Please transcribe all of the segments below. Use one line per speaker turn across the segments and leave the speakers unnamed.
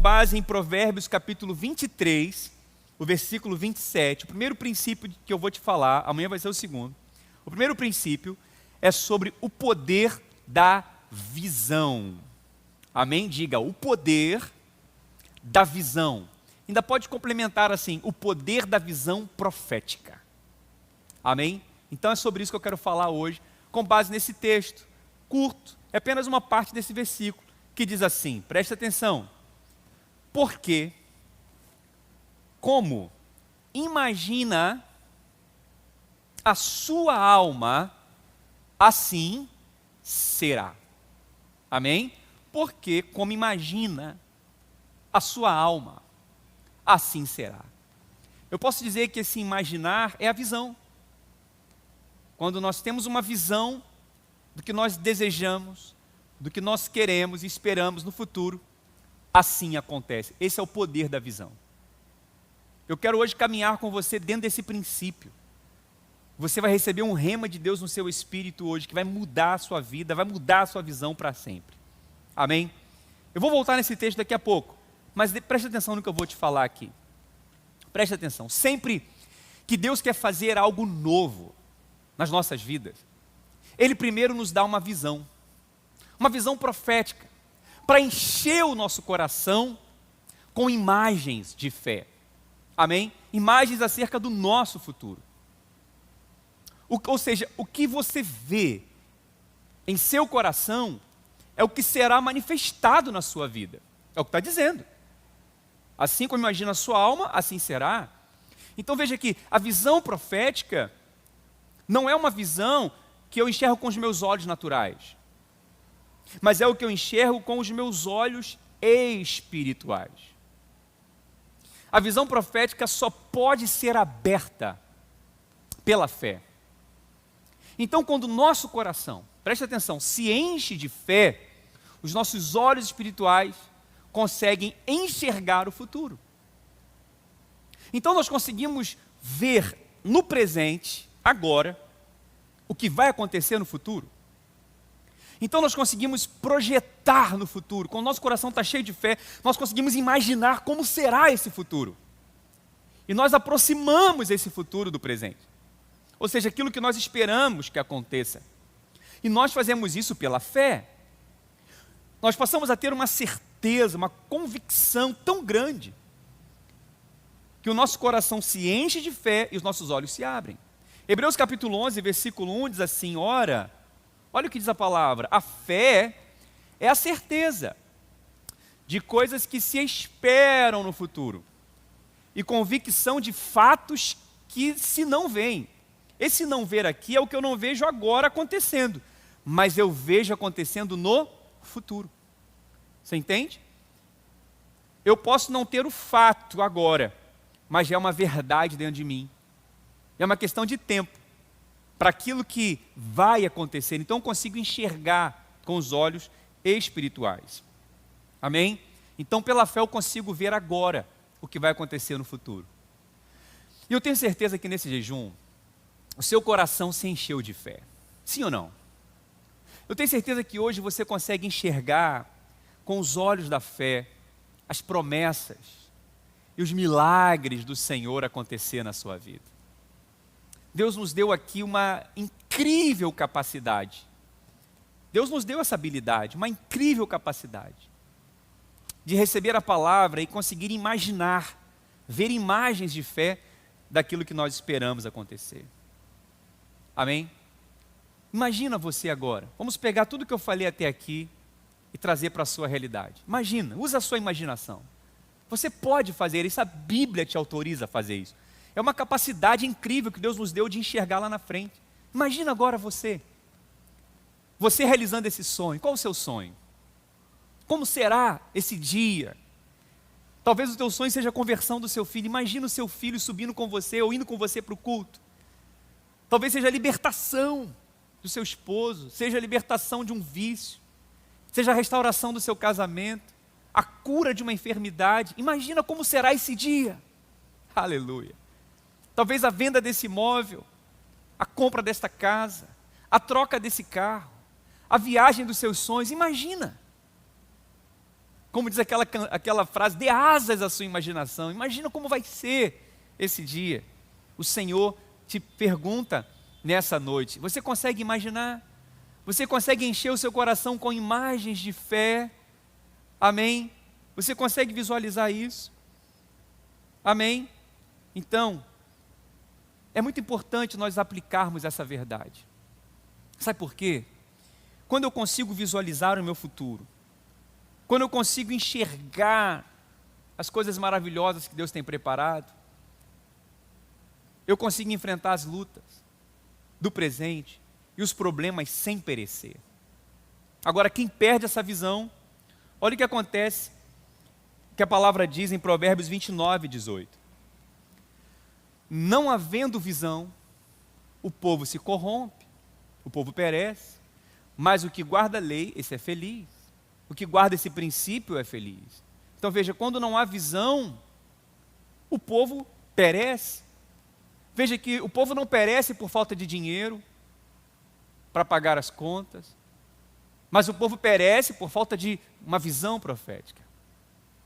base em Provérbios capítulo 23, o versículo 27. O primeiro princípio que eu vou te falar, amanhã vai ser o segundo. O primeiro princípio é sobre o poder da visão. Amém? Diga, o poder da visão. Ainda pode complementar assim, o poder da visão profética. Amém? Então é sobre isso que eu quero falar hoje, com base nesse texto curto. É apenas uma parte desse versículo que diz assim, preste atenção. Porque, como imagina a sua alma, assim será. Amém? Porque, como imagina a sua alma, assim será. Eu posso dizer que esse imaginar é a visão. Quando nós temos uma visão do que nós desejamos, do que nós queremos e esperamos no futuro, assim acontece. Esse é o poder da visão. Eu quero hoje caminhar com você dentro desse princípio. Você vai receber um rema de Deus no seu espírito hoje, que vai mudar a sua vida, vai mudar a sua visão para sempre. Amém? Eu vou voltar nesse texto daqui a pouco, mas preste atenção no que eu vou te falar aqui. Preste atenção. Sempre que Deus quer fazer algo novo nas nossas vidas, Ele primeiro nos dá uma visão profética, para encher o nosso coração com imagens de fé. Amém? Imagens acerca do nosso futuro. Ou seja, o que você vê em seu coração é o que será manifestado na sua vida. É o que está dizendo. Assim como imagina a sua alma, assim será. Então veja que a visão profética não é uma visão que eu enxergo com os meus olhos naturais, mas é o que eu enxergo com os meus olhos espirituais. A visão profética só pode ser aberta pela fé. Então, quando o nosso coração, preste atenção, se enche de fé, os nossos olhos espirituais conseguem enxergar o futuro. Então, nós conseguimos ver no presente, agora, o que vai acontecer no futuro. Então, nós conseguimos projetar no futuro. Quando o nosso coração está cheio de fé, nós conseguimos imaginar como será esse futuro. E nós aproximamos esse futuro do presente. Ou seja, aquilo que nós esperamos que aconteça. E nós fazemos isso pela fé. Nós passamos a ter uma certeza, uma convicção tão grande, que o nosso coração se enche de fé e os nossos olhos se abrem. Hebreus capítulo 11, versículo 1 diz assim, olha o que diz a palavra, a fé é a certeza de coisas que se esperam no futuro e convicção de fatos que se não veem. Esse não ver aqui é o que eu não vejo agora acontecendo, mas eu vejo acontecendo no futuro. Você entende? Eu posso não ter o fato agora, mas já é uma verdade dentro de mim. É uma questão de tempo para aquilo que vai acontecer. Então eu consigo enxergar com os olhos espirituais. Amém? Então pela fé eu consigo ver agora o que vai acontecer no futuro. E eu tenho certeza que nesse jejum, o seu coração se encheu de fé. Sim ou não? Eu tenho certeza que hoje você consegue enxergar com os olhos da fé as promessas e os milagres do Senhor acontecer na sua vida. Deus nos deu aqui uma incrível capacidade. Deus nos deu essa habilidade, uma incrível capacidade de receber a palavra e conseguir imaginar, ver imagens de fé daquilo que nós esperamos acontecer. Amém? Imagina você agora. Vamos pegar tudo que eu falei até aqui e trazer para a sua realidade. Imagina, usa a sua imaginação. Você pode fazer isso, a Bíblia te autoriza a fazer isso. É uma capacidade incrível que Deus nos deu de enxergar lá na frente. Imagina agora você realizando esse sonho. Qual o seu sonho? Como será esse dia? Talvez o teu sonho seja a conversão do seu filho. Imagina o seu filho subindo com você ou indo com você para o culto. Talvez seja a libertação do seu esposo, seja a libertação de um vício, seja a restauração do seu casamento, a cura de uma enfermidade. Imagina como será esse dia. Aleluia. Talvez a venda desse imóvel, a compra desta casa, a troca desse carro, a viagem dos seus sonhos. Imagina. Como diz aquela frase, dê asas à sua imaginação. Imagina como vai ser esse dia. O Senhor te pergunta nessa noite, você consegue imaginar? Você consegue encher o seu coração com imagens de fé? Amém? Você consegue visualizar isso? Amém? Então, é muito importante nós aplicarmos essa verdade. Sabe por quê? Quando eu consigo visualizar o meu futuro, quando eu consigo enxergar as coisas maravilhosas que Deus tem preparado, eu consigo enfrentar as lutas do presente e os problemas sem perecer. Agora, quem perde essa visão, olha o que acontece, que a palavra diz em Provérbios 29, 18. Não havendo visão, o povo se corrompe, o povo perece, mas o que guarda a lei, esse é feliz. O que guarda esse princípio é feliz. Então veja, quando não há visão, o povo perece. Veja que o povo não perece por falta de dinheiro para pagar as contas, mas o povo perece por falta de uma visão profética.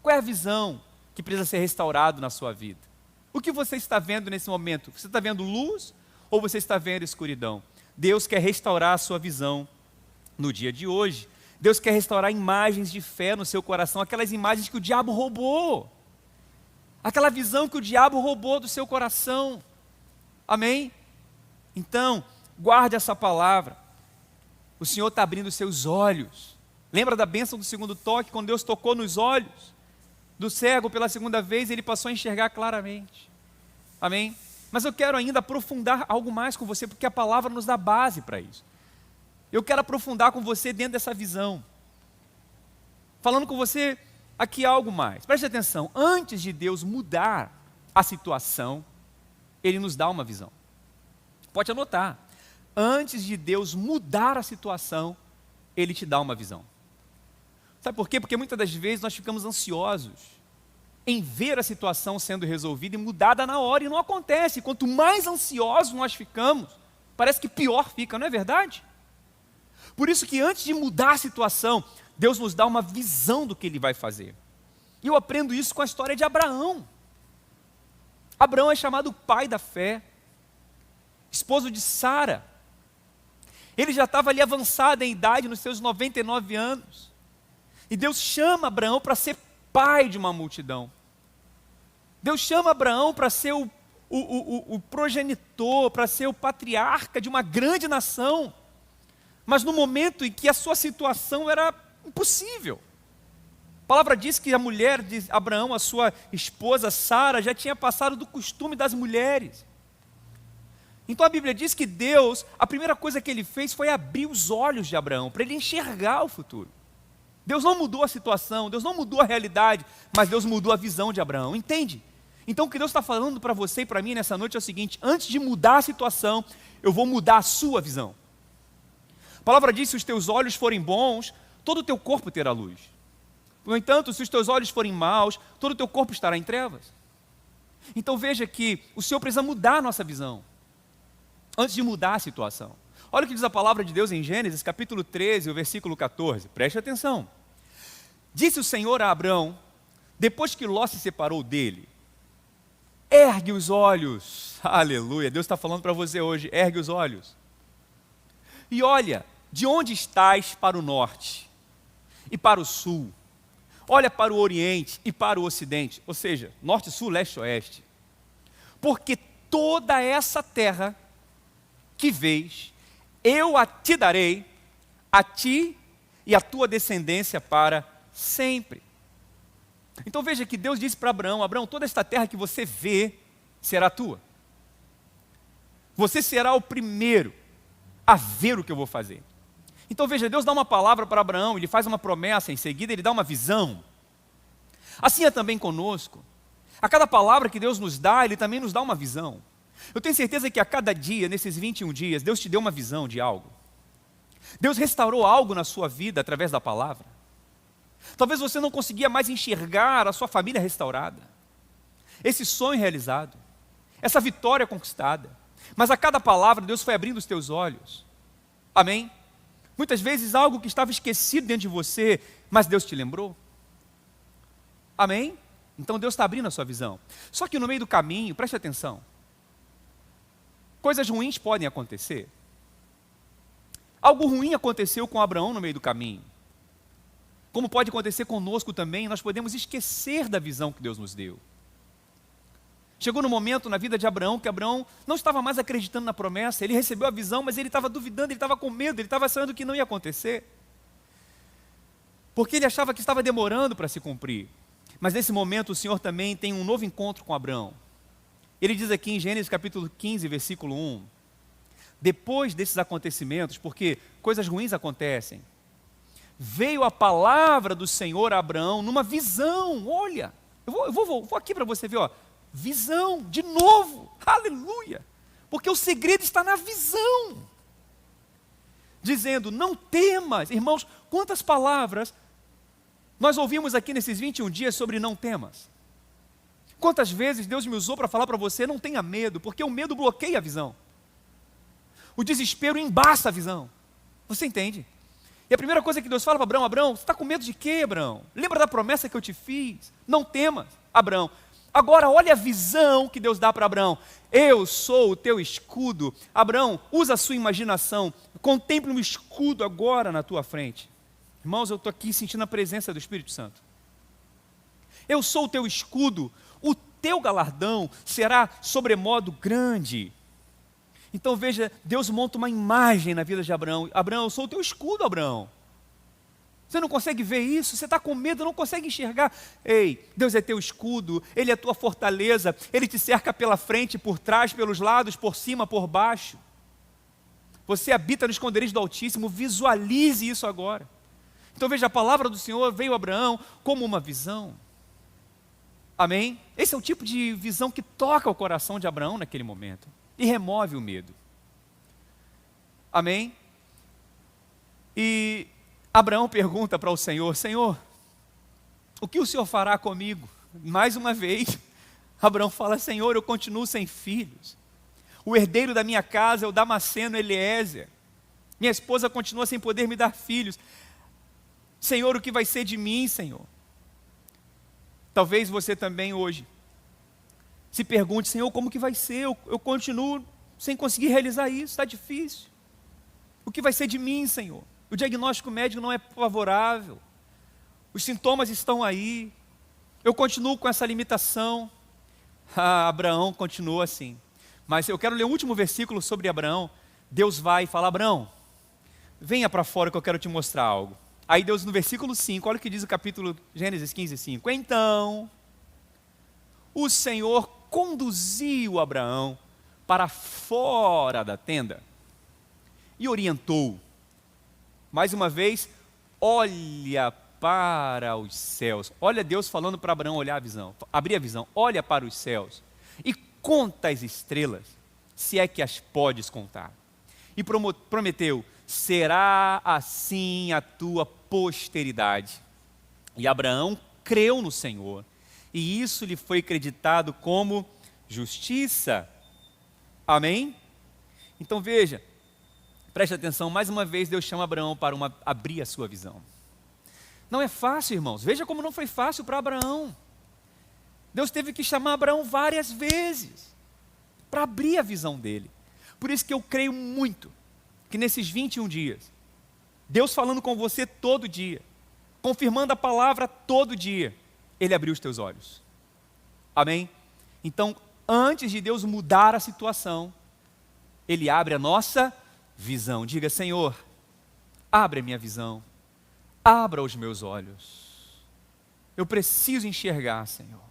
Qual é a visão que precisa ser restaurada na sua vida? O que você está vendo nesse momento? Você está vendo luz ou você está vendo escuridão? Deus quer restaurar a sua visão no dia de hoje. Deus quer restaurar imagens de fé no seu coração, aquelas imagens que o diabo roubou, aquela visão que o diabo roubou do seu coração. Amém? Então, guarde essa palavra. O Senhor está abrindo os seus olhos. Lembra da bênção do segundo toque, quando Deus tocou nos olhos do cego pela segunda vez, ele passou a enxergar claramente. Amém? Mas eu quero ainda aprofundar algo mais com você, porque a palavra nos dá base para isso. Eu quero aprofundar com você dentro dessa visão. Falando com você aqui algo mais. Preste atenção, antes de Deus mudar a situação, Ele nos dá uma visão. Pode anotar. Antes de Deus mudar a situação, Ele te dá uma visão. Sabe por quê? Porque muitas das vezes nós ficamos ansiosos em ver a situação sendo resolvida e mudada na hora, e não acontece. Quanto mais ansiosos nós ficamos, parece que pior fica, não é verdade? Por isso que antes de mudar a situação, Deus nos dá uma visão do que Ele vai fazer. E eu aprendo isso com a história de Abraão. Abraão é chamado pai da fé, esposo de Sara. Ele já estava ali avançado em idade, nos seus 99 anos. E Deus chama Abraão para ser pai de uma multidão. Deus chama Abraão para ser o progenitor, para ser o patriarca de uma grande nação. Mas no momento em que a sua situação era impossível. A palavra diz que a mulher de Abraão, a sua esposa Sara, já tinha passado do costume das mulheres. Então a Bíblia diz que Deus, a primeira coisa que Ele fez foi abrir os olhos de Abraão, para ele enxergar o futuro. Deus não mudou a situação, Deus não mudou a realidade, mas Deus mudou a visão de Abraão, entende? Então o que Deus está falando para você e para mim nessa noite é o seguinte: antes de mudar a situação, eu vou mudar a sua visão. A palavra diz: se os teus olhos forem bons, todo o teu corpo terá luz. No entanto, se os teus olhos forem maus, todo o teu corpo estará em trevas. Então veja que o Senhor precisa mudar a nossa visão, antes de mudar a situação. Olha o que diz a palavra de Deus em Gênesis, capítulo 13, o versículo 14. Preste atenção. Disse o Senhor a Abrão, depois que Ló se separou dele: ergue os olhos. Aleluia, Deus está falando para você hoje, ergue os olhos. E olha, de onde estás para o norte e para o sul. Olha para o oriente e para o ocidente, ou seja, norte, sul, leste, oeste. Porque toda essa terra que vês, eu a te darei, a ti e a tua descendência para sempre. Então veja que Deus disse para Abraão: Abraão, toda esta terra que você vê será tua. Você será o primeiro a ver o que eu vou fazer. Então veja, Deus dá uma palavra para Abraão, Ele faz uma promessa, em seguida Ele dá uma visão. Assim é também conosco. A cada palavra que Deus nos dá, Ele também nos dá uma visão. Eu tenho certeza que a cada dia, nesses 21 dias, Deus te deu uma visão de algo. Deus restaurou algo na sua vida através da palavra. Talvez você não conseguia mais enxergar a sua família restaurada, esse sonho realizado, essa vitória conquistada. Mas a cada palavra Deus foi abrindo os teus olhos. Amém? Muitas vezes algo que estava esquecido dentro de você, mas Deus te lembrou. Amém? Então Deus está abrindo a sua visão. Só que no meio do caminho, preste atenção, coisas ruins podem acontecer. Algo ruim aconteceu com Abraão no meio do caminho. Como pode acontecer conosco também, nós podemos esquecer da visão que Deus nos deu. Chegou no momento na vida de Abraão que Abraão não estava mais acreditando na promessa, ele recebeu a visão, mas ele estava duvidando, ele estava com medo, ele estava achando que não ia acontecer. Porque ele achava que estava demorando para se cumprir. Mas nesse momento o Senhor também tem um novo encontro com Abraão. Ele diz aqui em Gênesis capítulo 15, versículo 1, depois desses acontecimentos, porque coisas ruins acontecem, veio a palavra do Senhor a Abraão numa visão. Olha, eu vou aqui para você ver, ó, visão, de novo, aleluia, porque o segredo está na visão, dizendo, não temas. Irmãos, quantas palavras nós ouvimos aqui nesses 21 dias sobre não temas? Quantas vezes Deus me usou para falar para você, não tenha medo, porque o medo bloqueia a visão, o desespero embaça a visão, você entende? E a primeira coisa que Deus fala para Abraão, Abraão, você está com medo de quê, Abraão? Lembra da promessa que eu te fiz? Não temas, Abraão. Agora olha a visão que Deus dá para Abraão. Eu sou o teu escudo. Abraão, usa a sua imaginação. Contemple um escudo agora na tua frente. Irmãos, eu estou aqui sentindo a presença do Espírito Santo. Eu sou o teu escudo. O teu galardão será sobremodo grande. Então veja, Deus monta uma imagem na vida de Abraão. Abraão, eu sou o teu escudo, Abraão. Você não consegue ver isso? Você está com medo, não consegue enxergar. Ei, Deus é teu escudo, Ele é tua fortaleza, Ele te cerca pela frente, por trás, pelos lados, por cima, por baixo. Você habita no esconderijo do Altíssimo, visualize isso agora. Então veja, a palavra do Senhor veio a Abraão como uma visão. Amém? Esse é o tipo de visão que toca o coração de Abraão naquele momento e remove o medo. Amém? E Abraão pergunta para o Senhor, Senhor, o que o Senhor fará comigo? Mais uma vez, Abraão fala, Senhor, eu continuo sem filhos. O herdeiro da minha casa é o Damasceno Eliezer. Minha esposa continua sem poder me dar filhos. Senhor, o que vai ser de mim, Senhor? Talvez você também hoje se pergunte, Senhor, como que vai ser? Eu continuo sem conseguir realizar isso, está difícil. O que vai ser de mim, Senhor? O diagnóstico médico não é favorável. Os sintomas estão aí. Eu continuo com essa limitação. Abraão continua assim. Mas eu quero ler o último versículo sobre Abraão. Deus vai e fala, Abraão, venha para fora que eu quero te mostrar algo. Aí Deus no versículo 5, olha o que diz o capítulo Gênesis 15, 5. Então, o Senhor conduziu Abraão para fora da tenda e orientou. Mais uma vez, olha para os céus. Olha Deus falando para Abraão olhar a visão, abrir a visão. Olha para os céus e conta as estrelas, se é que as podes contar. E prometeu, será assim a tua posteridade. E Abraão creu no Senhor, e isso lhe foi acreditado como justiça. Amém? Então veja, preste atenção, mais uma vez Deus chama Abraão para abrir a sua visão. Não é fácil, irmãos, veja como não foi fácil para Abraão. Deus teve que chamar Abraão várias vezes, para abrir a visão dele. Por isso que eu creio muito, que nesses 21 dias, Deus falando com você todo dia, confirmando a palavra todo dia, Ele abriu os teus olhos. Amém? Então, antes de Deus mudar a situação, Ele abre a nossa visão. Diga, Senhor, abre a minha visão, abra os meus olhos. Eu preciso enxergar, Senhor.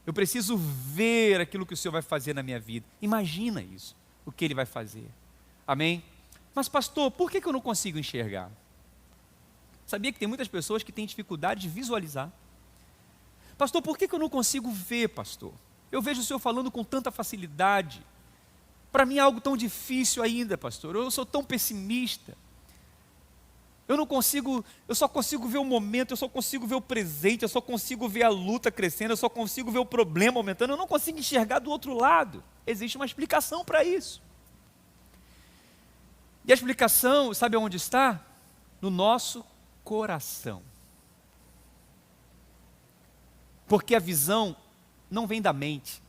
Eu preciso ver aquilo que o Senhor vai fazer na minha vida. Imagina isso, o que Ele vai fazer. Amém? Mas pastor, por que eu não consigo enxergar? Sabia que tem muitas pessoas que têm dificuldade de visualizar? Pastor, por que eu não consigo ver, pastor? Eu vejo o Senhor falando com tanta facilidade. Para mim é algo tão difícil ainda, pastor. Eu sou tão pessimista. Eu só consigo ver o momento, eu só consigo ver o presente, eu só consigo ver a luta crescendo, eu só consigo ver o problema aumentando, eu não consigo enxergar do outro lado. Existe uma explicação para isso. E a explicação, sabe onde está? No nosso coração. Porque a visão não vem da mente,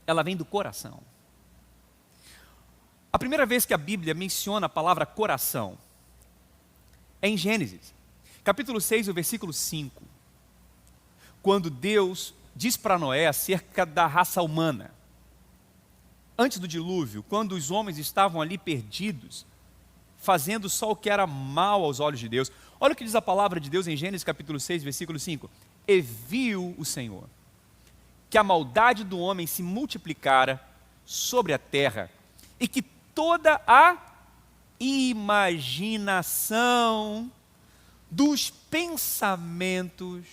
ela vem do coração. A primeira vez que a Bíblia menciona a palavra coração é em Gênesis, capítulo 6, o versículo 5. Quando Deus diz para Noé acerca da raça humana. Antes do dilúvio, quando os homens estavam ali perdidos, fazendo só o que era mal aos olhos de Deus. Olha o que diz a palavra de Deus em Gênesis capítulo 6, versículo 5. E viu o Senhor que a maldade do homem se multiplicara sobre a terra e que toda a imaginação dos pensamentos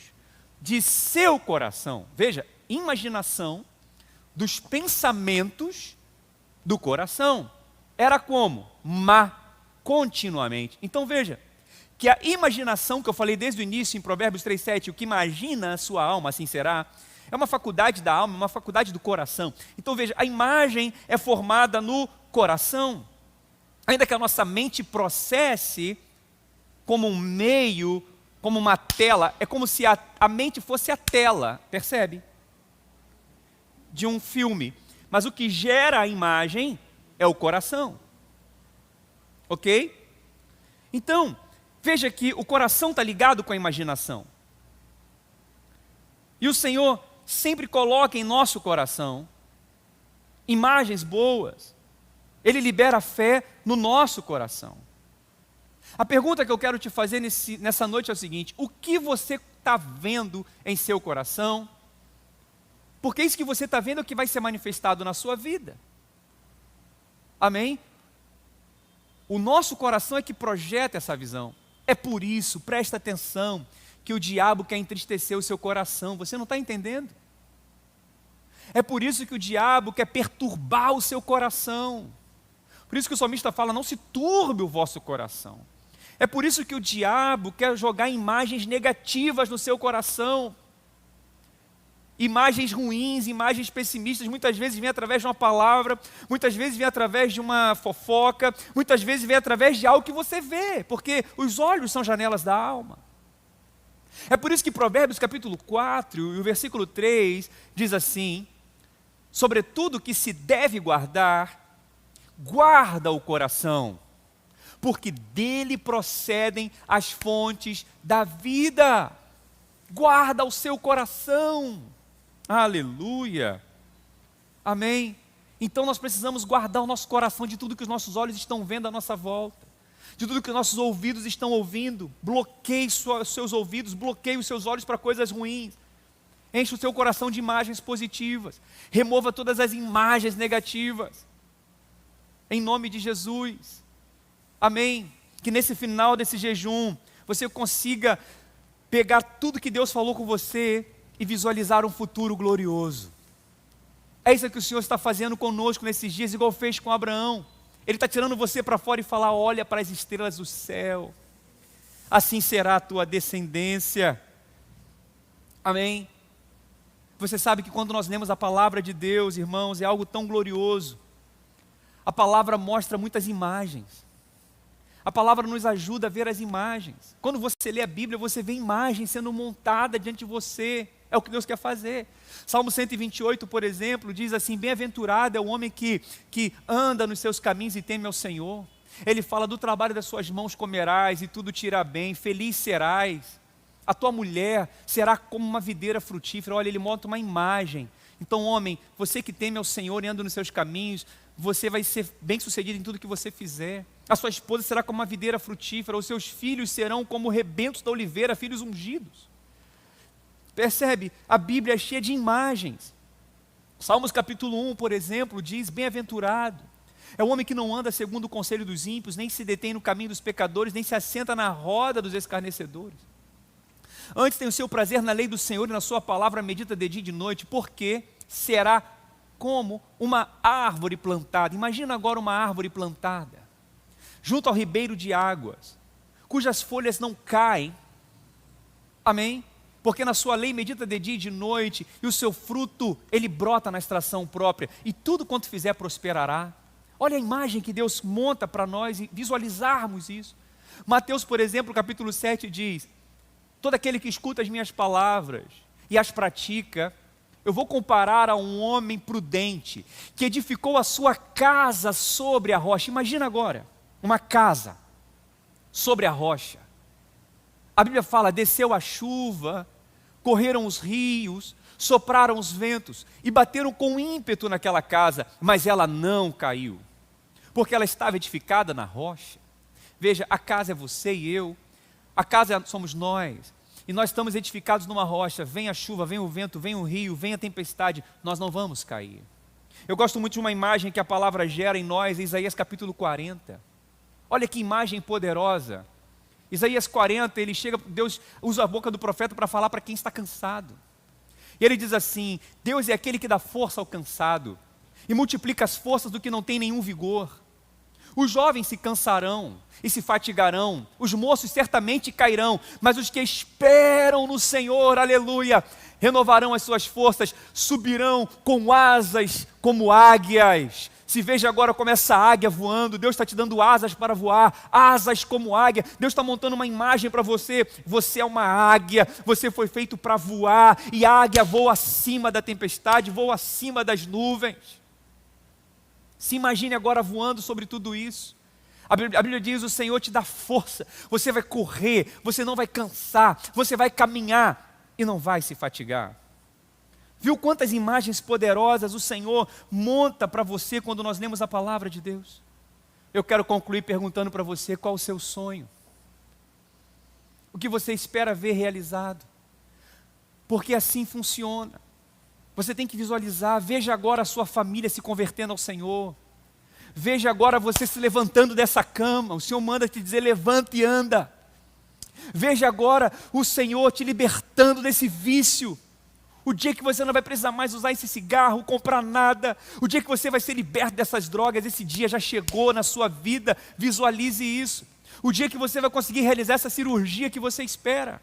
de seu coração. Veja, imaginação dos pensamentos do coração. Era como? Má, continuamente. Então veja, que a imaginação que eu falei desde o início em Provérbios 3,7, o que imagina a sua alma, assim será, é uma faculdade da alma, uma faculdade do coração. Então veja, a imagem é formada no coração. Ainda que a nossa mente processe como um meio, como uma tela, é como se a mente fosse a tela, percebe? De um filme. Mas o que gera a imagem é o coração. Ok? Então, veja que o coração está ligado com a imaginação. E o Senhor sempre coloca em nosso coração imagens boas. Ele libera fé no nosso coração. A pergunta que eu quero te fazer nessa noite é o seguinte: o que você está vendo em seu coração? Porque isso que você está vendo é o que vai ser manifestado na sua vida. Amém? O nosso coração é que projeta essa visão. É por isso, presta atenção, que o diabo quer entristecer o seu coração. Você não está entendendo? É por isso que o diabo quer perturbar o seu coração. Por isso que o salmista fala: não se turbe o vosso coração. É por isso que o diabo quer jogar imagens negativas no seu coração. Imagens ruins, imagens pessimistas, muitas vezes vem através de uma palavra, muitas vezes vem através de uma fofoca, muitas vezes vem através de algo que você vê, porque os olhos são janelas da alma. É por isso que Provérbios capítulo 4, e o versículo 3, diz assim: sobretudo que se deve guardar, guarda o coração, porque dele procedem as fontes da vida. Guarda o seu coração. Aleluia. Amém. Então nós precisamos guardar o nosso coração de tudo que os nossos olhos estão vendo à nossa volta, de tudo que os nossos ouvidos estão ouvindo. Bloqueie os seus ouvidos, bloqueie os seus olhos para coisas ruins. Enche o seu coração de imagens positivas. Remova todas as imagens negativas. Em nome de Jesus. Amém. Que nesse final desse jejum você consiga pegar tudo que Deus falou com você e visualizar um futuro glorioso. É isso que o Senhor está fazendo conosco nesses dias, igual fez com Abraão. Ele está tirando você para fora e falar: olha para as estrelas do céu, assim será a tua descendência. Amém? Você sabe que quando nós lemos a palavra de Deus, irmãos, é algo tão glorioso. A palavra mostra muitas imagens. A palavra nos ajuda a ver as imagens. Quando você lê a Bíblia, você vê imagens sendo montadas diante de você. É o que Deus quer fazer. Salmo 128, por exemplo, diz assim: bem-aventurado é o homem que anda nos seus caminhos e teme ao Senhor. Ele fala: do trabalho das suas mãos comerás e tudo te irá bem, feliz serás. A tua mulher será como uma videira frutífera. Olha, ele monta uma imagem. Então, homem, você que teme ao Senhor e anda nos seus caminhos, você vai ser bem sucedido em tudo que você fizer. A sua esposa será como uma videira frutífera, os seus filhos serão como rebentos da oliveira, filhos ungidos. Percebe? A Bíblia é cheia de imagens. Salmos capítulo 1, por exemplo, diz: bem-aventurado é o homem que não anda segundo o conselho dos ímpios, nem se detém no caminho dos pecadores, nem se assenta na roda dos escarnecedores. Antes tem o seu prazer na lei do Senhor e na sua palavra medita de dia e de noite, porque será como uma árvore plantada. Imagina agora uma árvore plantada junto ao ribeiro de águas, cujas folhas não caem. Amém? Porque na sua lei medita de dia e de noite, e o seu fruto, ele brota na estação própria, e tudo quanto fizer prosperará. Olha a imagem que Deus monta para nós e visualizarmos isso. Mateus, por exemplo, capítulo 7 diz: todo aquele que escuta as minhas palavras e as pratica, eu vou comparar a um homem prudente, que edificou a sua casa sobre a rocha. Imagina agora, uma casa sobre a rocha. A Bíblia fala, desceu a chuva, correram os rios, sopraram os ventos e bateram com ímpeto naquela casa, mas ela não caiu, porque ela estava edificada na rocha. Veja, a casa é você e eu, a casa somos nós, e nós estamos edificados numa rocha. Vem a chuva, vem o vento, vem o rio, vem a tempestade, nós não vamos cair. Eu gosto muito de uma imagem que a palavra gera em nós, em Isaías capítulo 40. Olha que imagem poderosa. Isaías 40, ele chega, Deus usa a boca do profeta para falar para quem está cansado. E ele diz assim: Deus é aquele que dá força ao cansado e multiplica as forças do que não tem nenhum vigor. Os jovens se cansarão e se fatigarão, os moços certamente cairão, mas os que esperam no Senhor, aleluia, renovarão as suas forças, subirão com asas como águias. Se veja agora como essa águia voando, Deus está te dando asas para voar, asas como águia. Deus está montando uma imagem para você. Você é uma águia, você foi feito para voar, e a águia voa acima da tempestade, voa acima das nuvens. Se imagine agora voando sobre tudo isso. A Bíblia diz, o Senhor te dá força, você vai correr, você não vai cansar, você vai caminhar e não vai se fatigar. Viu quantas imagens poderosas o Senhor monta para você quando nós lemos a palavra de Deus? Eu quero concluir perguntando para você, qual o seu sonho? O que você espera ver realizado? Porque assim funciona. Você tem que visualizar. Veja agora a sua família se convertendo ao Senhor. Veja agora você se levantando dessa cama. O Senhor manda te dizer, levanta e anda. Veja agora o Senhor te libertando desse vício. O dia que você não vai precisar mais usar esse cigarro, comprar nada. O dia que você vai ser liberto dessas drogas, esse dia já chegou na sua vida. Visualize isso. O dia que você vai conseguir realizar essa cirurgia que você espera.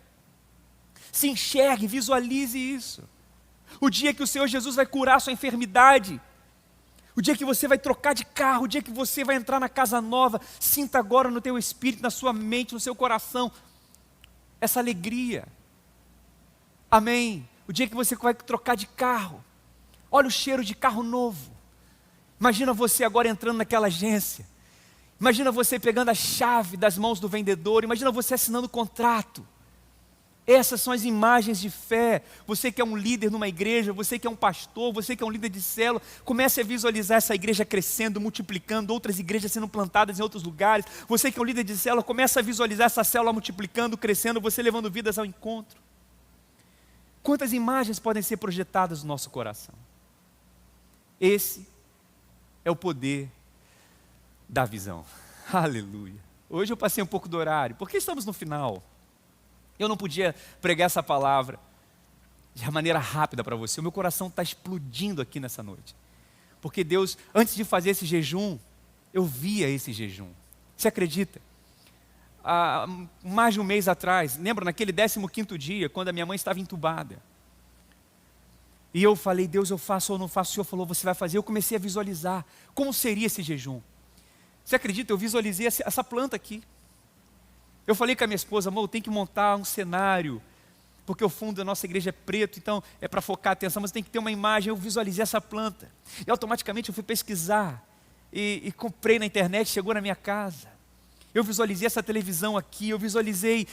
Se enxergue, visualize isso. O dia que o Senhor Jesus vai curar a sua enfermidade. O dia que você vai trocar de carro, o dia que você vai entrar na casa nova. Sinta agora no teu espírito, na sua mente, no seu coração, essa alegria. Amém. O dia que você vai trocar de carro, olha o cheiro de carro novo. Imagina você agora entrando naquela agência. Imagina você pegando a chave das mãos do vendedor. Imagina você assinando o contrato. Essas são as imagens de fé. Você que é um líder numa igreja, você que é um pastor, você que é um líder de célula, comece a visualizar essa igreja crescendo, multiplicando, outras igrejas sendo plantadas em outros lugares. Você que é um líder de célula, comece a visualizar essa célula multiplicando, crescendo, você levando vidas ao encontro. Quantas imagens podem ser projetadas no nosso coração? Esse é o poder da visão. Aleluia. Hoje eu passei um pouco do horário, porque estamos no final. Eu não podia pregar essa palavra de maneira rápida para você. O meu coração está explodindo aqui nessa noite. Porque Deus, antes de fazer esse jejum, eu via esse jejum. Você acredita? Há mais de um mês atrás, lembra naquele 15º dia, quando a minha mãe estava entubada. E eu falei, Deus, eu faço ou não faço? O Senhor falou, você vai fazer. Eu comecei a visualizar como seria esse jejum. Você acredita? Eu visualizei essa planta aqui. Eu falei com a minha esposa, amor, tem que montar um cenário, porque o fundo da nossa igreja é preto, então é para focar a atenção, mas tem que ter uma imagem. Eu visualizei essa planta, e automaticamente eu fui pesquisar, e comprei na internet, chegou na minha casa. Eu visualizei essa televisão aqui, eu visualizei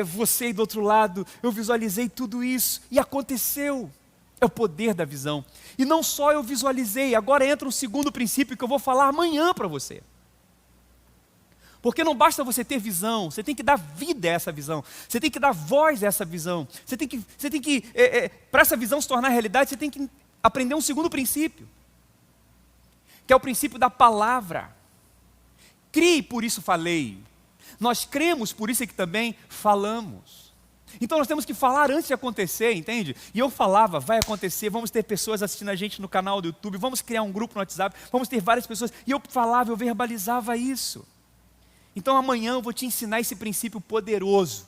você aí do outro lado, eu visualizei tudo isso, e aconteceu. É o poder da visão. E não só eu visualizei, agora entra um segundo princípio que eu vou falar amanhã para você. Porque não basta você ter visão, você tem que dar vida a essa visão, você tem que dar voz a essa visão, você tem que para essa visão se tornar realidade, você tem que aprender um segundo princípio, que é o princípio da palavra. Crie, por isso falei. Nós cremos, por isso é que também falamos. Então nós temos que falar antes de acontecer, entende? E eu falava, vai acontecer, vamos ter pessoas assistindo a gente no canal do YouTube, vamos criar um grupo no WhatsApp, vamos ter várias pessoas, e eu falava, eu verbalizava isso. Então amanhã eu vou te ensinar esse princípio poderoso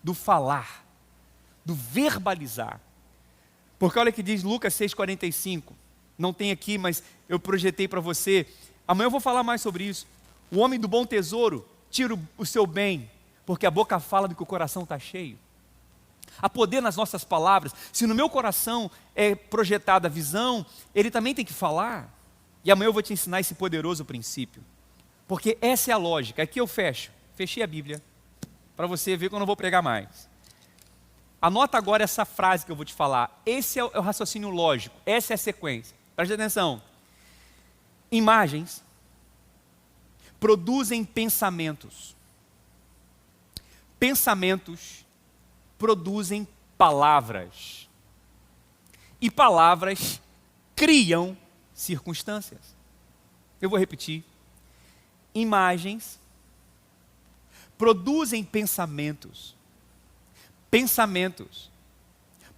do falar, do verbalizar. Porque olha o que diz Lucas 6,45. Não tem aqui, mas eu projetei para você. Amanhã eu vou falar mais sobre isso. O homem do bom tesouro tira o seu bem, porque a boca fala do que o coração está cheio. Há poder nas nossas palavras. Se no meu coração é projetada a visão, ele também tem que falar. E amanhã eu vou te ensinar esse poderoso princípio. Porque essa é a lógica. Aqui eu fecho. Fechei a Bíblia. Para você ver que eu não vou pregar mais. Anota agora essa frase que eu vou te falar. Esse é o raciocínio lógico. Essa é a sequência. Preste atenção. Imagens produzem pensamentos. Pensamentos produzem palavras. E palavras criam circunstâncias. Eu vou repetir. Imagens produzem pensamentos. Pensamentos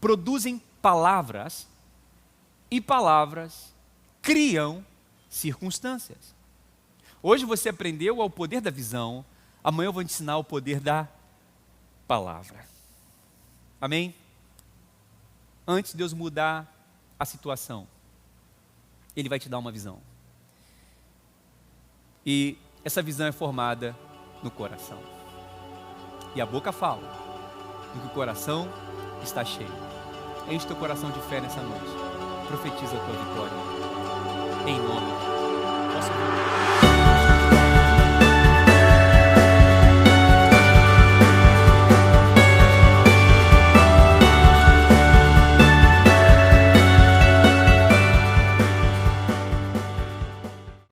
produzem palavras. E palavras criam circunstâncias. Hoje você aprendeu o poder da visão. Amanhã eu vou te ensinar o poder da palavra. Amém? Antes de Deus mudar a situação, Ele vai te dar uma visão. E essa visão é formada no coração. E a boca fala do que o coração está cheio. Enche teu coração de fé nessa noite. Profetiza a tua vitória. Em nome de Jesus. Posso ouvir?